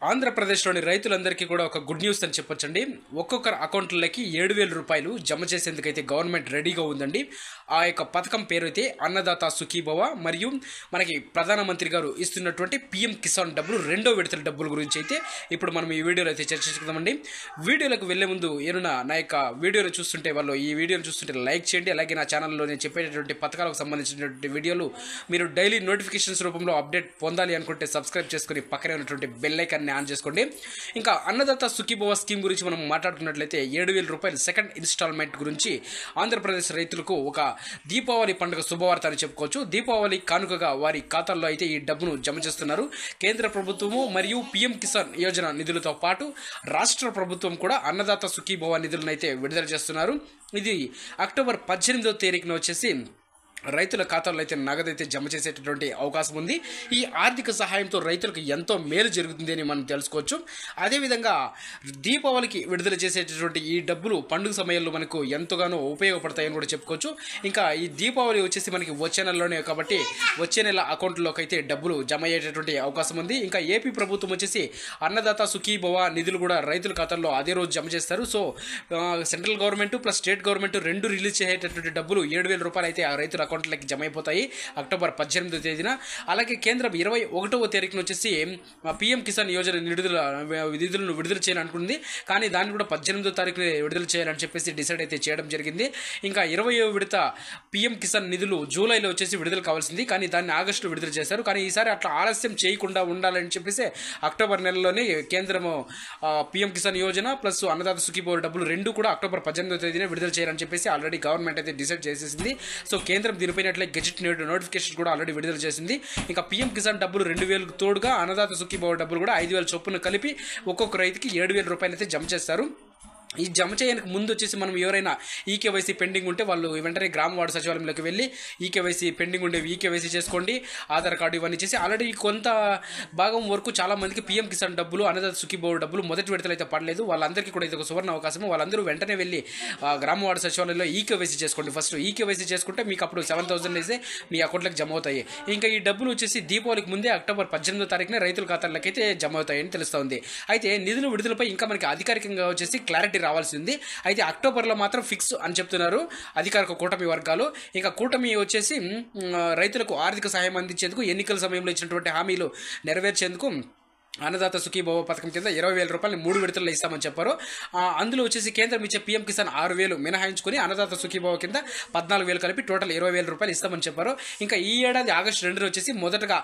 ఆంధ్రప్రదేశ్లోని రైతులందరికీ కూడా ఒక గుడ్ న్యూస్ అని చెప్పొచ్చండి. ఒక్కొక్కరు అకౌంట్లకి 7,000 రూపాయలు జమ చేసేందుకైతే గవర్నమెంట్ రెడీగా ఉందండి. ఆ యొక్క పథకం పేరు అయితే అన్నదాత సుఖీభవ. మరియు మనకి ప్రధానమంత్రి గారు ఇస్తున్నటువంటి పిఎం కిసాన్ డబ్బులు రెండో విడతల డబ్బుల గురించి అయితే ఇప్పుడు మనం ఈ వీడియోలో అయితే చర్చించుకుందామండి. వీడియోలకు వెళ్లే ముందు ఏమన్నా నా యొక్క వీడియోలు చూస్తుంటే ఈ వీడియోలు చూస్తుంటే లైక్ చేయండి. అలాగే నా ఛానల్లో నేను చెప్పేటటువంటి పథకాలకు సంబంధించినటువంటి వీడియోలు మీరు డైలీ నోటిఫికేషన్స్ రూపంలో అప్డేట్ పొందాలి అనుకుంటే సబ్స్క్రైబ్ చేసుకుని పక్కనే ఉన్నటువంటి బెల్ ఐకాన్ ఆన్ చేసుకోండి. ఇంకా అన్నదాత సుఖీభవ స్కీమ్ గురించి మనం మాట్లాడుకున్నట్లయితే 7,000 రూపాయలు సెకండ్ ఇన్స్టాల్మెంట్ గురించి ఆంధ్రప్రదేశ్ రైతులకు ఒక దీపావళి పండుగ శుభవార్త అని చెప్పుకోవచ్చు. దీపావళి కానుకగా వారి ఖాతాల్లో అయితే ఈ డబ్బును జమ చేస్తున్నారు. కేంద్ర ప్రభుత్వము మరియు పిఎం కిసాన్ యోజన నిధులతో పాటు రాష్ట్ర ప్రభుత్వం కూడా అన్నదాత సుఖీభవ నిధులను అయితే విడుదల చేస్తున్నారు. ఇది అక్టోబర్ 18వ తేదీన వచ్చేసి రైతుల ఖాతాల్లో అయితే నగదైతే జమ చేసేటటువంటి అవకాశం ఉంది. ఈ ఆర్థిక సహాయంతో రైతులకు ఎంతో మేలు జరుగుతుంది అని మనం తెలుసుకోవచ్చు. అదేవిధంగా దీపావళికి విడుదల చేసేటటువంటి ఈ డబ్బులు పండుగ సమయంలో మనకు ఎంతగానో ఉపయోగపడతాయని కూడా చెప్పుకోవచ్చు. ఇంకా ఈ దీపావళి వచ్చేసి మనకి వచ్చే నెలలోనే కాబట్టి వచ్చే నెల అకౌంట్లోకి అయితే డబ్బులు జమ అయ్యేటటువంటి అవకాశం ఉంది. ఇంకా ఏపీ ప్రభుత్వం వచ్చేసి అన్నదాత సుఖీభవ నిధులు కూడా రైతుల ఖాతాల్లో అదే రోజు జమ చేస్తారు. So central government plus state government రెండు రిలీజ్ చేసేటటువంటి డబ్బులు 7,000 రూపాయలు అయితే ఆ రైతుల అకౌంట్లకి జమ అయిపోతాయి అక్టోబర్ 18వ తేదీన. అలాగే కేంద్రం 21వ తేదీన వచ్చేసి పిఎం కిసాన్ యోజన నిధులను విడుదల చేయాలనుకుంది. కానీ దాన్ని కూడా 18వ తారీఖున విడుదల చేయాలని చెప్పేసి డిసైడ్ అయితే చేయడం జరిగింది. ఇంకా 20వ విడత పిఎం కిసాన్ నిధులు జూలైలో వచ్చేసి విడుదల కావాల్సింది, కానీ దాన్ని ఆగస్టులో విడుదల చేశారు. కానీ ఈసారి అట్లా ఆలస్యం చేయకుండా ఉండాలని చెప్పేసి అక్టోబర్ నెలలోనే కేంద్రము పిఎం కిసాన్ యోజన ప్లస్ అన్నదాత సుఖీభవ డబ్బులు రెండు కూడా అక్టోబర్ 18వ తేదీన విడుదల చేయాలని చెప్పేసి ఆల్రెడీ గవర్నమెంట్ అయితే డిసైడ్ చేసేసింది. సో కేంద్రం దీనిపైన గెజెట్ నోటిఫికేషన్ కూడా ఆల్రెడీ విడుదల చేసింది. ఇంకా పిఎం కిసాన్ డబ్బులు 2,000 తోడుగా అన్నదాత సుఖీభవ డబ్బులు కూడా 5,000 చొప్పున కలిపి ఒక్కొక్క రైతుకి 7,000 రూపాయలు అయితే జమ చేస్తారు. ఈ జమ చేయడానికి ముందు వచ్చేసి మనం ఎవరైనా ఈకేవైసీ పెండింగ్ ఉంటే వాళ్ళు వెంటనే గ్రామ వార్డు సచివాలయంలోకి వెళ్ళి ఈకేవైసీ పెండింగ్ ఉండేవి ఈకేవైసీ చేసుకోండి, ఆధార్ కార్డు ఇవన్నీ చేసి ఆల్రెడీ కొంత భాగం వరకు చాలా మందికి పిఎం కిసాన్ డబ్బులు అన్నదాత సుఖీభవ డబ్బులు మొదటి విడతలు అయితే పడలేదు. వాళ్ళందరికీ కూడా ఇది ఒక సువర్ణ అవకాశం. వాళ్ళందరూ వెంటనే వెళ్ళి గ్రామ వార్డు సచివాలయంలో ఈకేవైసీ చేసుకోండి. ఫస్ట్ ఈకేవైసీ చేసుకుంటే మీకు అప్పుడు 7,000 అయితే మీ అకౌంట్లోకి జమ అవుతాయి. ఇంకా ఈ డబ్బులు వచ్చేసి దీపావళికి ముందే అక్టోబర్ 18వ తారీఖున రైతుల ఖాతాల్లోకి అయితే జమ అవుతాయని తెలుస్తోంది. అయితే నిధుల విడుదలపై ఇంకా మనకి అధికారికంగా వచ్చేసి క్లారిటీ రావాల్సింది. అయితే అక్టోబర్లో మాత్రం ఫిక్స్ అని చెప్తున్నారు అధికారిక కూటమి వర్గాలు. ఇంకా కూటమి వచ్చేసి రైతులకు ఆర్థిక సహాయం అందించేందుకు ఎన్నికల సమయంలో ఇచ్చినటువంటి హామీలు నెరవేర్చేందుకు అన్నదాత సుఖీభవ పథకం కింద 20,000 రూపాయలు 3 విడతల్లో ఇస్తామని చెప్పారు. అందులో వచ్చేసి కేంద్రం ఇచ్చే పిఎం కిసాన్ 6,000 మినహాయించుకుని అన్నదాత సుఖీభవ కింద 14,000 కలిపి టోటల్ 20,000 రూపాయలు ఇస్తామని చెప్పారు. ఇంకా ఈ ఏడాది ఆగస్టు 2 వచ్చేసి మొదటగా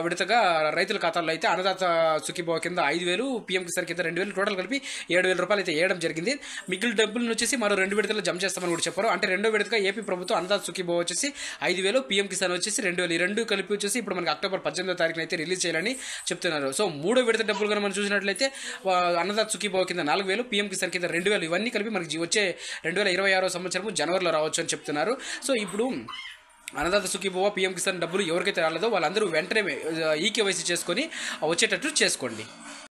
విడతగా రైతుల ఖాతాల్లో అయితే అన్నదాత సుఖీభవ కింద 5,000 పిఎం కిసాన్ కింద 2,000 టోటల్ కలిపి 7,000 రూపాయలు అయితే వేయడం జరిగింది. మిగిలిన డబ్బులను వచ్చేసి మరో 2 విడతలు జమ చేస్తామని కూడా చెప్పారు. అంటే రెండో విడతగా ఏపీ ప్రభుత్వం అన్నదాత సుఖీభవ వచ్చేసి 5,000 పిఎం కిసాన్ వచ్చేసి 2,000 ఈ రెండు కలిపి వచ్చేసి ఇప్పుడు మనకి అక్టోబర్ 18వ తారీఖున అయితే రిలీజ్ చేయాలని చెప్తున్నారు. సో మూడో విడత డబ్బులు కనుక మనం చూసినట్లయితే అన్నదాత సుఖీభవ కింద 4,000 పిఎం కిసాన్ కింద 2,000 ఇవన్నీ కలిపి మనకి వచ్చే 2026వ సంవత్సరం జనవరిలో రావచ్చు అని చెప్తున్నారు. సో ఇప్పుడు అన్నదాత సుఖీభవ పిఎం కిసాన్ డబ్బులు ఎవరికైతే రాలేదో వాళ్ళందరూ వెంటనే ఈకేవైసీ చేసుకొని వచ్చేటట్టు చేసుకోండి.